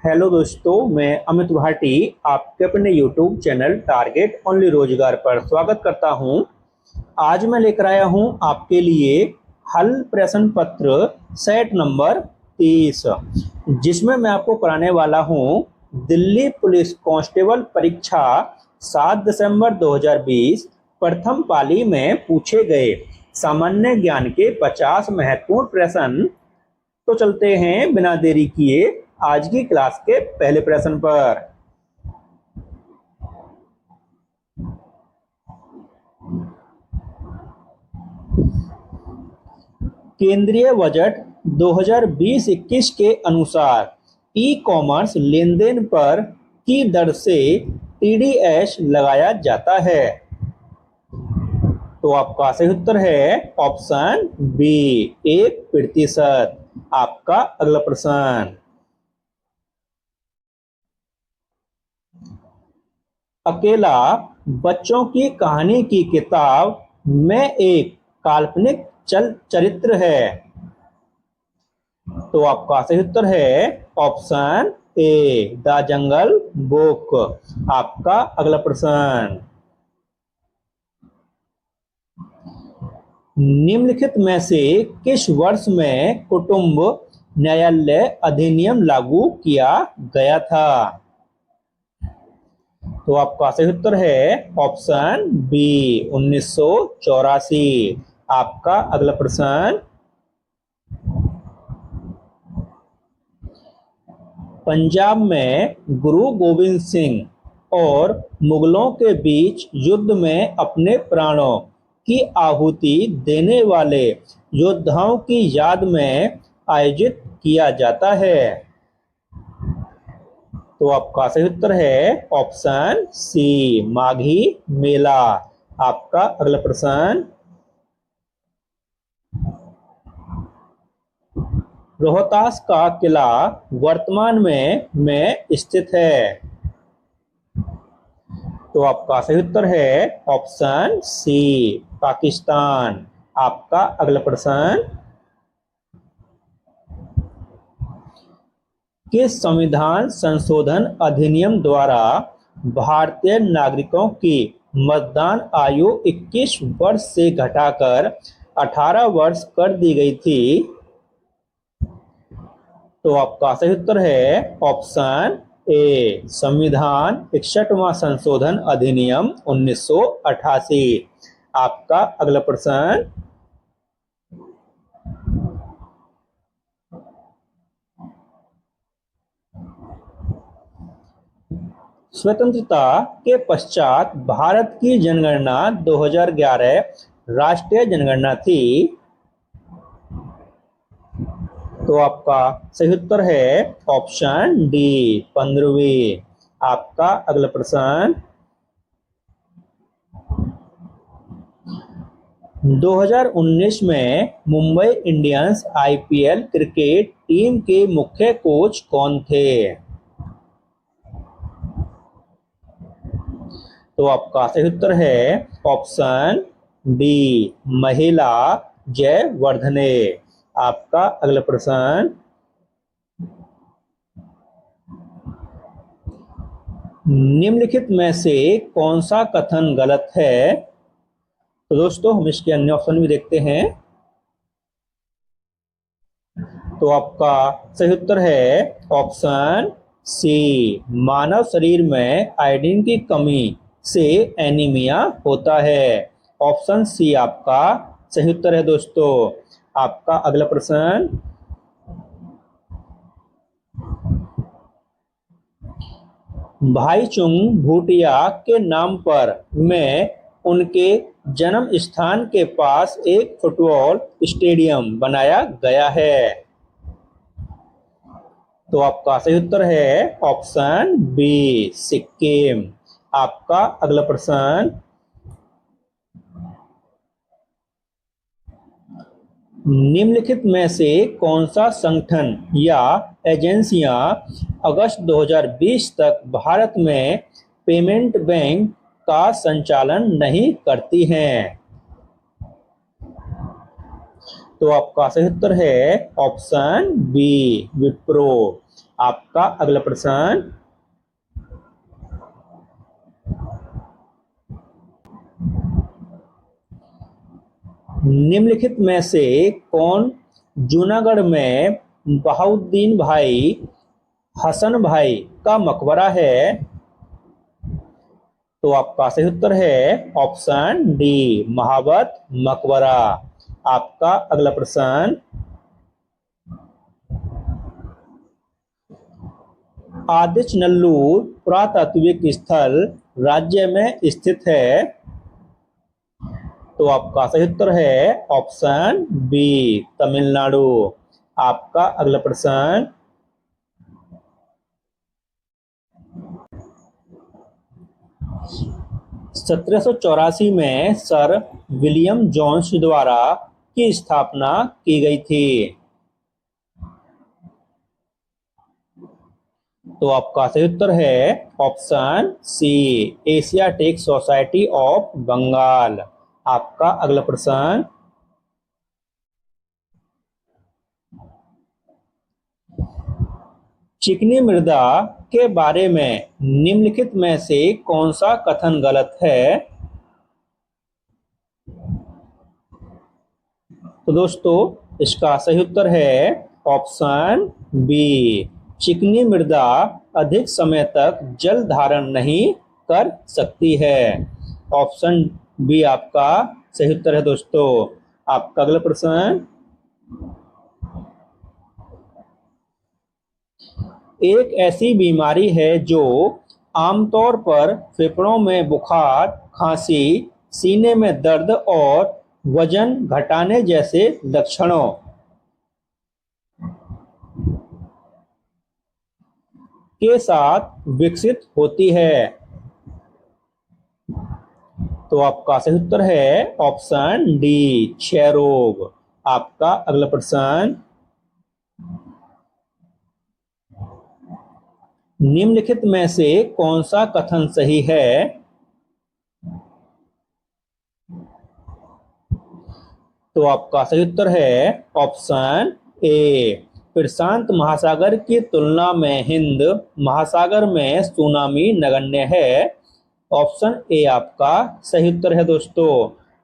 Hello दोस्तों, मैं अमित भाटी आपके अपने यूट्यूब चैनल टारगेट ओनली रोजगार पर स्वागत करता हूं। आज मैं लेकर आया हूं आपके लिए हल प्रश्न पत्र सेट नंबर 30, जिसमें मैं आपको कराने वाला हूं दिल्ली पुलिस कांस्टेबल परीक्षा 7 दिसंबर 2020 प्रथम पाली में पूछे गए सामान्य ज्ञान के 50 महत्वपूर्ण प्रश्न। तो चलते हैं बिना देरी किए आज की क्लास के पहले प्रश्न पर। केंद्रीय बजट 2020-21 के अनुसार ई कॉमर्स लेनदेन पर की दर से टीडीएस लगाया जाता है। तो आपका सही उत्तर है ऑप्शन बी 1%। आपका अगला प्रश्न, अकेला बच्चों की कहानी की किताब में एक काल्पनिक चरित्र है। तो आपका सही उत्तर है option A the jungle book. आपका अगला प्रश्न, निम्नलिखित में से किस वर्ष में कुटुंब न्यायालय अधिनियम लागू किया गया था? तो आपका सही उत्तर है ऑप्शन बी 1984। आपका अगला प्रश्न, पंजाब में गुरु गोविंद सिंह और मुगलों के बीच युद्ध में अपने प्राणों की आहुति देने वाले योद्धाओं की याद में आयोजित किया जाता है। तो आपका सही उत्तर है ऑप्शन सी माघी मेला। आपका अगला प्रश्न, रोहतास का किला वर्तमान में स्थित है। तो आपका सही उत्तर है ऑप्शन सी पाकिस्तान। आपका अगला प्रश्न, किस संविधान संशोधन अधिनियम द्वारा भारतीय नागरिकों की मतदान आयु 21 वर्ष से घटाकर 18 वर्ष कर दी गई थी? तो आपका सही उत्तर है ऑप्शन ए संविधान 61वां संशोधन अधिनियम 1988। आपका अगला प्रश्न, स्वतंत्रता के पश्चात भारत की जनगणना 2011 राष्ट्रीय जनगणना थी। तो आपका सही उत्तर है ऑप्शन डी 15वीं। आपका अगला प्रश्न, 2019 में Mumbai Indians IPL cricket team के मुख्य कोच कौन थे? तो आपका सही उत्तर है ऑप्शन डी महिला जयवर्धने। आपका अगला प्रश्न, निम्नलिखित में से कौन सा कथन गलत है? तो दोस्तों हम इसके अन्य ऑप्शन भी देखते हैं। तो आपका सही उत्तर है ऑप्शन सी मानव शरीर में आयोडीन की कमी से एनीमिया होता है। ऑप्शन सी आपका सही उत्तर है दोस्तों। आपका अगला प्रश्न, भाई चुंग भूटिया के नाम पर में उनके जन्म स्थान के पास एक फुटबॉल स्टेडियम बनाया गया है। तो आपका सही उत्तर है ऑप्शन बी सिक्किम। आपका अगला प्रश्न, निम्नलिखित में से कौन सा संगठन या एजेंसियां अगस्त 2020 तक भारत में पेमेंट बैंक का संचालन नहीं करती हैं? तो तो आपका सही उत्तर है ऑप्शन बी, विप्रो। आपका अगला प्रश्न, निम्नलिखित में से कौन जूनागढ़ में बहाउद्दीन भाई हसन भाई का मकबरा है? तो आपका सही उत्तर है ऑप्शन डी, महाबत मकबरा। आपका अगला प्रश्न, आदिचनल्लूर पुरातात्विक स्थल राज्य में स्थित है? तो आपका सही उत्तर है ऑप्शन बी, तमिलनाडु। आपका अगला प्रश्न, 1784 में सर विलियम जोन्स द्वारा की स्थापना की गई थी? तो आपका सही उत्तर है option C, Asiatic Society of Bengal. आपका अगला प्रश्न, चिकनी मृदा के बारे में निम्नलिखित में से कौन सा कथन गलत है? तो दोस्तों इसका सही उत्तर है ऑप्शन बी, चिकनी मृदा अधिक समय तक जल धारण नहीं कर सकती है। ऑप्शन बी आपका सही उत्तर है दोस्तों। आपका अगला प्रश्न, एक ऐसी बीमारी है जो आमतौर पर फेफड़ों में बुखार, खांसी, सीने में दर्द और वजन घटाने जैसे लक्षणों के साथ विकसित होती है? तो आपका सही उत्तर है ऑप्शन डी, क्षय रोग। आपका अगला प्रश्न, निम्नलिखित में से कौन सा कथन सही है? तो आपका सही उत्तर है ऑप्शन ए, प्रशांत महासागर की तुलना में हिंद महासागर में सुनामी नगण्य है। ऑप्शन ए आपका सही उत्तर है दोस्तों।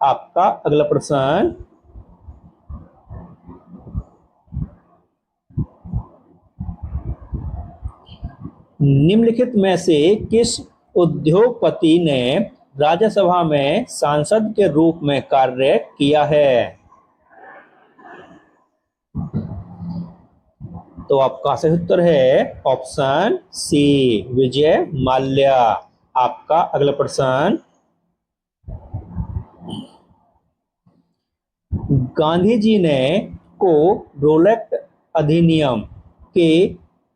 आपका अगला प्रश्न, निम्नलिखित में से किस उद्योगपति ने राज्यसभा में सांसद के रूप में कार्य किया है? तो आपका सही उत्तर है ऑप्शन सी, विजय माल्या। आपका अगला प्रश्न, गांधी जी ने को रोलेक्ट अधिनियम के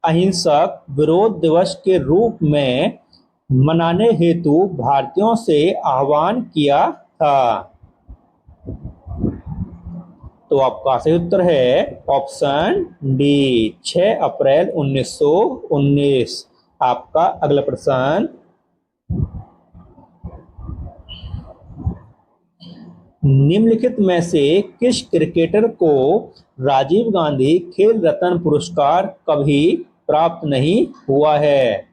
अहिंसक विरोध दिवस के रूप में मनाने हेतु भारतीयों से आह्वान किया था? तो आपका सही उत्तर है ऑप्शन डी, 6 अप्रैल 1919। आपका अगला प्रश्न, निम्नलिखित में से किस क्रिकेटर को राजीव गांधी खेल रत्न पुरस्कार कभी प्राप्त नहीं हुआ है?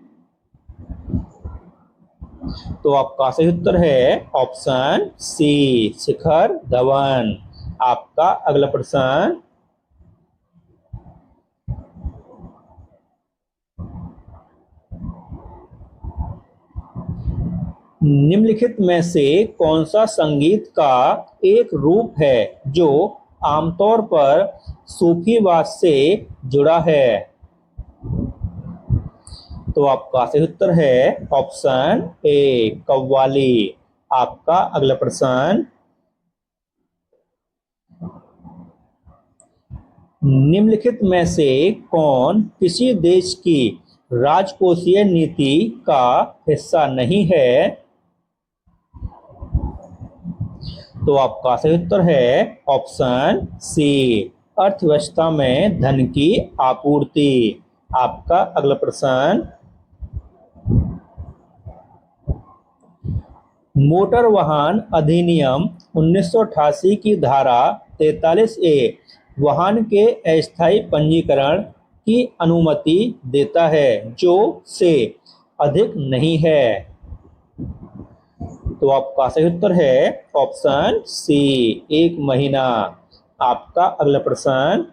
तो आपका सही उत्तर है ऑप्शन सी, शिखर धवन। आपका अगला प्रश्न, निम्नलिखित में से कौन सा संगीत का एक रूप है जो आमतौर पर सूफीवाद से जुड़ा है? तो आपका सही उत्तर है ऑप्शन ए, कव्वाली। आपका अगला प्रश्न, निम्नलिखित में से कौन किसी देश की राजकोषीय नीति का हिस्सा नहीं है? तो आपका सही उत्तर है ऑप्शन सी, अर्थव्यवस्था में धन की आपूर्ति। आपका अगला प्रश्न, मोटर वाहन अधिनियम 1988 की धारा 43A वाहन के अस्थायी पंजीकरण की अनुमति देता है जो से अधिक नहीं है। तो आपका सही उत्तर है ऑप्शन सी, 1 महीना। आपका अगला प्रश्न,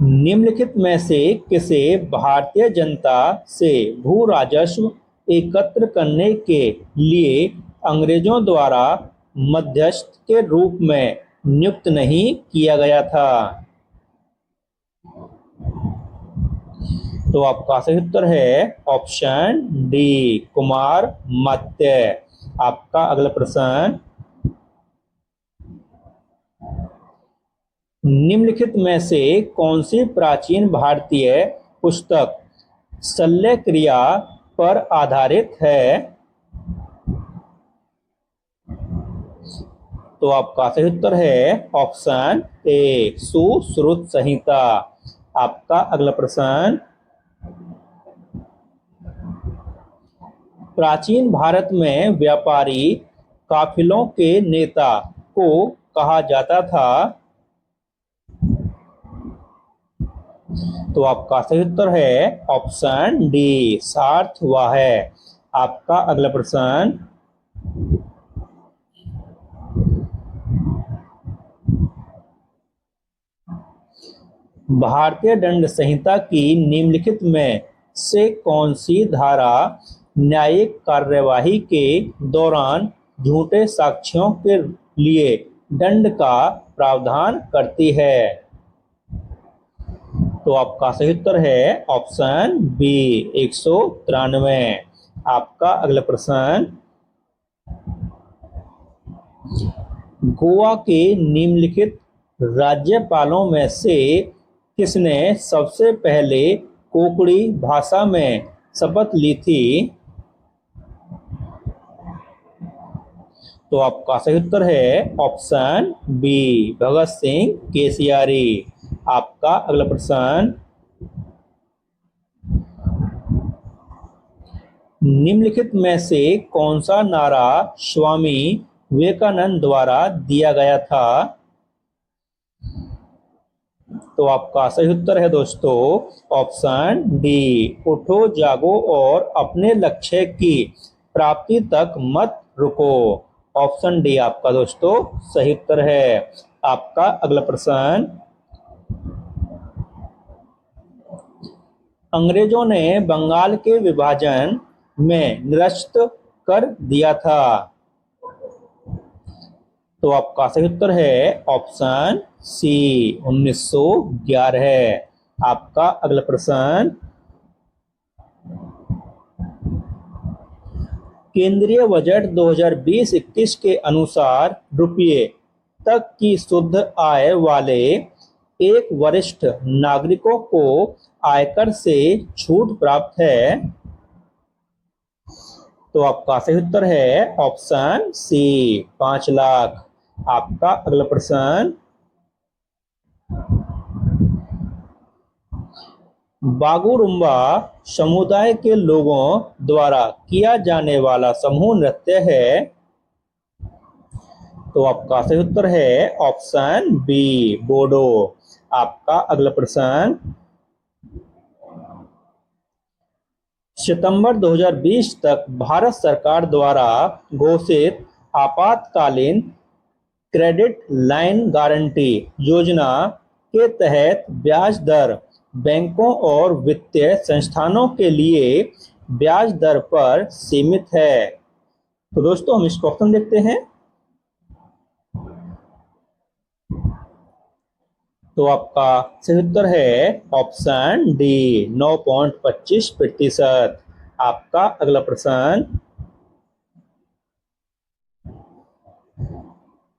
निम्नलिखित में से किसे भारतीय जनता से भू राजस्व एकत्र करने के लिए अंग्रेजों द्वारा मध्यस्थ के रूप में नियुक्त नहीं किया गया था? तो आपका सही उत्तर है ऑप्शन डी, कुमार मात्य। आपका अगला प्रश्न, निम्नलिखित में से कौन सी प्राचीन भारतीय पुस्तक शल्य क्रिया पर आधारित है? तो आपका सही उत्तर है ऑप्शन ए, सुश्रुत संहिता। आपका अगला प्रश्न, प्राचीन भारत में व्यापारी काफिलों के नेता को कहा जाता था? तो आपका सही उत्तर है ऑप्शन डी, सार्थवाह। आपका अगला प्रश्न, भारतीय दंड संहिता की निम्नलिखित में से कौन सी धारा न्यायिक कार्यवाही के दौरान झूठे साक्ष्यों के लिए दंड का प्रावधान करती है? तो आपका सही उत्तर है ऑप्शन बी, 193। आपका अगला प्रश्न, गोवा के निम्नलिखित राज्यपालों में से किसने सबसे पहले कोंकणी भाषा में शपथ ली थी? तो आपका सही उत्तर है ऑप्शन बी, भगत सिंह केसियारी। आपका अगला प्रश्न, निम्नलिखित में से कौन सा नारा स्वामी विवेकानंद द्वारा दिया गया था? तो आपका सही उत्तर है दोस्तों ऑप्शन डी, उठो जागो और अपने लक्ष्य की प्राप्ति तक मत रुको। ऑप्शन डी आपका दोस्तों सही उत्तर है। आपका अगला प्रश्न, अंग्रेजों ने बंगाल के विभाजन में निरस्त कर दिया था? तो आपका सही उत्तर है ऑप्शन सी, 1911। आपका अगला प्रश्न, केंद्रीय बजट 2020-21 के अनुसार रुपये तक की शुद्ध आय वाले एक वरिष्ठ नागरिकों को आयकर से छूट प्राप्त है? तो आपका सही उत्तर है ऑप्शन सी, 5 लाख। आपका अगला प्रश्न, बागुरुम्बा समुदाय के लोगों द्वारा किया जाने वाला समूह नृत्य है? तो आपका सही उत्तर है ऑप्शन बी, बोडो। आपका अगला प्रश्न, सितंबर 2020 तक भारत सरकार द्वारा घोषित आपातकालीन क्रेडिट लाइन गारंटी योजना के तहत ब्याज दर बैंकों और वित्तीय संस्थानों के लिए ब्याज दर पर सीमित है। तो दोस्तों हम इस क्वेश्चन देखते हैं। तो आपका सही उत्तर है ऑप्शन डी, 9.25%। आपका अगला प्रश्न,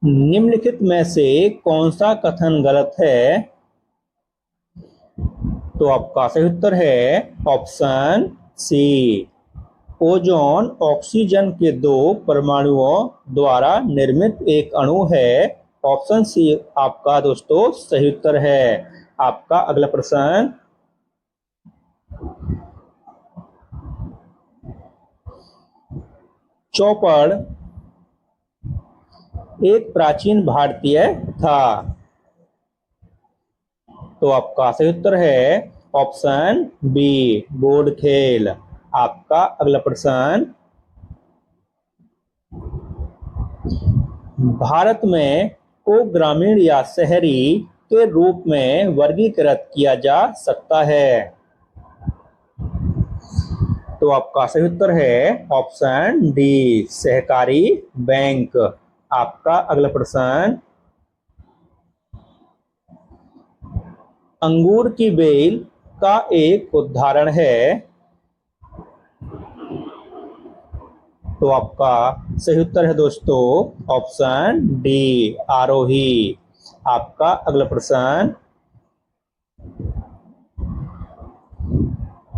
निम्नलिखित में से कौन सा कथन गलत है? तो आपका सही उत्तर है ऑप्शन सी, ओजोन ऑक्सीजन के 2 परमाणुओं द्वारा निर्मित एक अणु है। ऑप्शन सी आपका दोस्तों सही उत्तर है। आपका अगला प्रश्न, चौपड़ एक प्राचीन भारतीय था? तो आपका सही उत्तर है ऑप्शन बी, बोर्ड खेल। आपका अगला प्रश्न, भारत में को ग्रामीण या शहरी के रूप में वर्गीकृत किया जा सकता है? तो आपका सही उत्तर है ऑप्शन डी, सहकारी बैंक। आपका अगला प्रश्न, अंगूर की बेल का एक उदाहरण है? तो आपका सही उत्तर है दोस्तों ऑप्शन डी, आरोही। आपका अगला प्रश्न,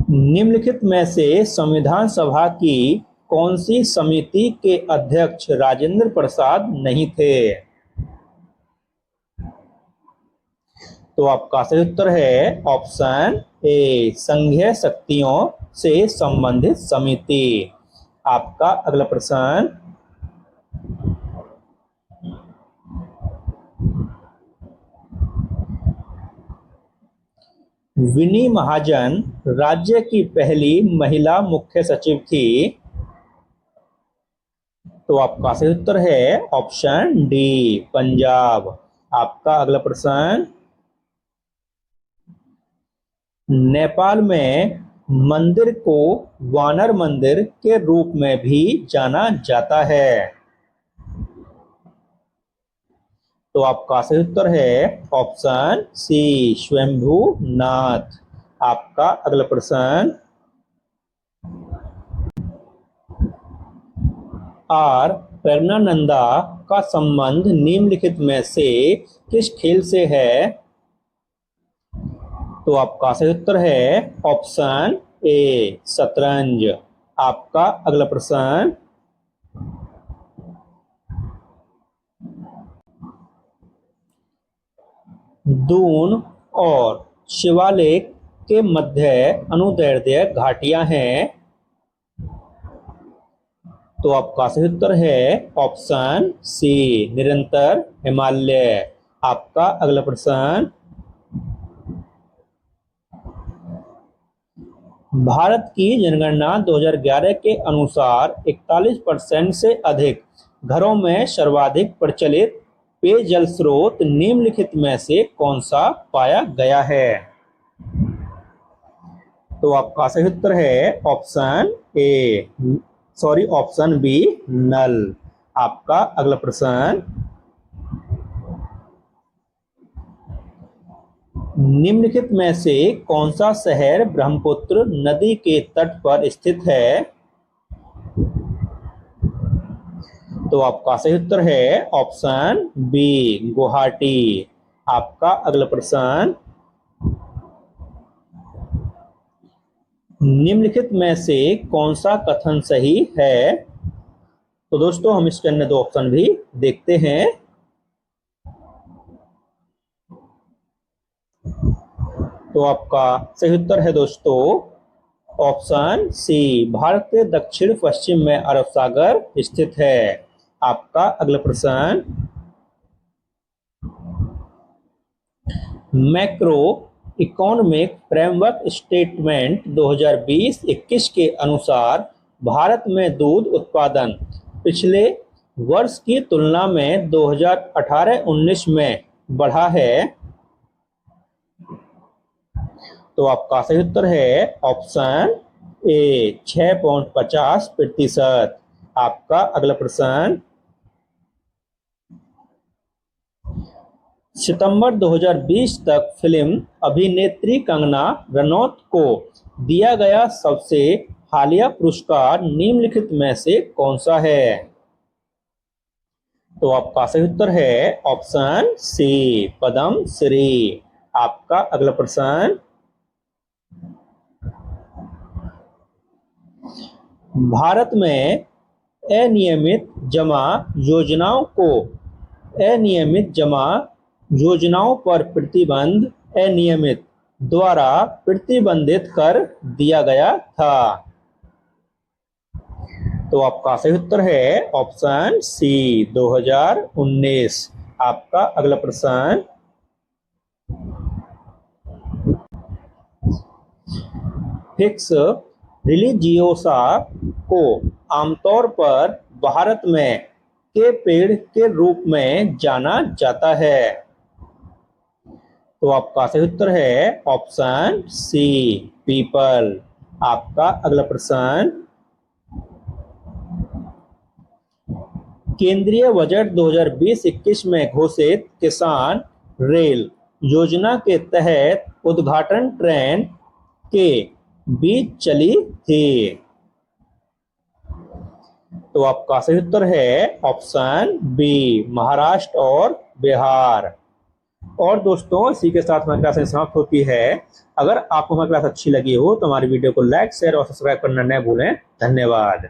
निम्नलिखित में से संविधान सभा की कौन सी समिति के अध्यक्ष राजेंद्र प्रसाद नहीं थे? तो आपका सही उत्तर है ऑप्शन ए, संघीय शक्तियों से संबंधित समिति। आपका अगला प्रश्न, विनी महाजन राज्य की पहली महिला मुख्य सचिव थी? तो आपका सही उत्तर है ऑप्शन डी, पंजाब। आपका अगला प्रश्न, नेपाल में मंदिर को वानर मंदिर के रूप में भी जाना जाता है? तो आपका सही उत्तर है ऑप्शन सी, स्वयंभू नाथ। आपका अगला प्रश्न, आर प्रेरणानंदा का संबंध निम्नलिखित में से किस खेल से है? तो आपका सही उत्तर है ऑप्शन ए, शतरंज। आपका अगला प्रश्न, दून और शिवालिक के मध्य अनुदैर्ध्य घाटियां हैं? तो आपका सही उत्तर है ऑप्शन सी, निरंतर हिमालय। आपका अगला प्रश्न, भारत की जनगणना 2011 के अनुसार 41% से अधिक घरों में सर्वाधिक प्रचलित पेयजल स्रोत निम्नलिखित में से कौन सा पाया गया है? तो आपका सही उत्तर है ऑप्शन ए, ऑप्शन बी, नल। आपका अगला प्रश्न, निम्नलिखित में से कौन सा शहर ब्रह्मपुत्र नदी के तट पर स्थित है? तो आपका सही उत्तर है ऑप्शन बी, गुवाहाटी। आपका अगला प्रश्न, निम्नलिखित में से कौन सा कथन सही है? तो दोस्तों हम इसके अन्य दो ऑप्शन भी देखते हैं। तो आपका सही उत्तर है दोस्तों ऑप्शन सी, भारत के दक्षिण पश्चिम में अरब सागर स्थित है। आपका अगला प्रश्न, मैक्रो इकोनॉमिक फ्रेमवर्क स्टेटमेंट 2020-21 के अनुसार भारत में दूध उत्पादन पिछले वर्ष की तुलना में 2018-19 में बढ़ा है? तो आपका सही उत्तर है ऑप्शन ए, 6.50%। आपका अगला प्रश्न, सितंबर 2020 तक फिल्म अभिनेत्री कंगना रनौत को दिया गया सबसे हालिया पुरस्कार निम्नलिखित में से कौन सा है? तो आपका सही उत्तर है ऑप्शन सी, पद्म श्री। आपका अगला प्रश्न, भारत में अनियमित जमा योजनाओं पर प्रतिबंध अनियमित द्वारा प्रतिबंधित कर दिया गया था? तो आपका सही उत्तर है ऑप्शन सी 2019। आपका अगला प्रश्न, फिक्स रिलीजियोसा को आमतौर पर भारत में के पेड़ के रूप में जाना जाता है। तो आपका सही उत्तर है ऑप्शन सी पीपल। आपका अगला प्रश्न, केंद्रीय बजट 2020-21 में घोषित किसान रेल योजना के तहत उद्घाटन ट्रेन के बीच चली थी। तो आपका सही उत्तर है ऑप्शन बी महाराष्ट्र और बिहार। और दोस्तों, इसी के साथ हमारी क्लास समाप्त होती है। अगर आपको हमारी क्लास अच्छी लगी हो तो हमारी वीडियो को लाइक, शेयर और सब्सक्राइब करना न भूलें। धन्यवाद।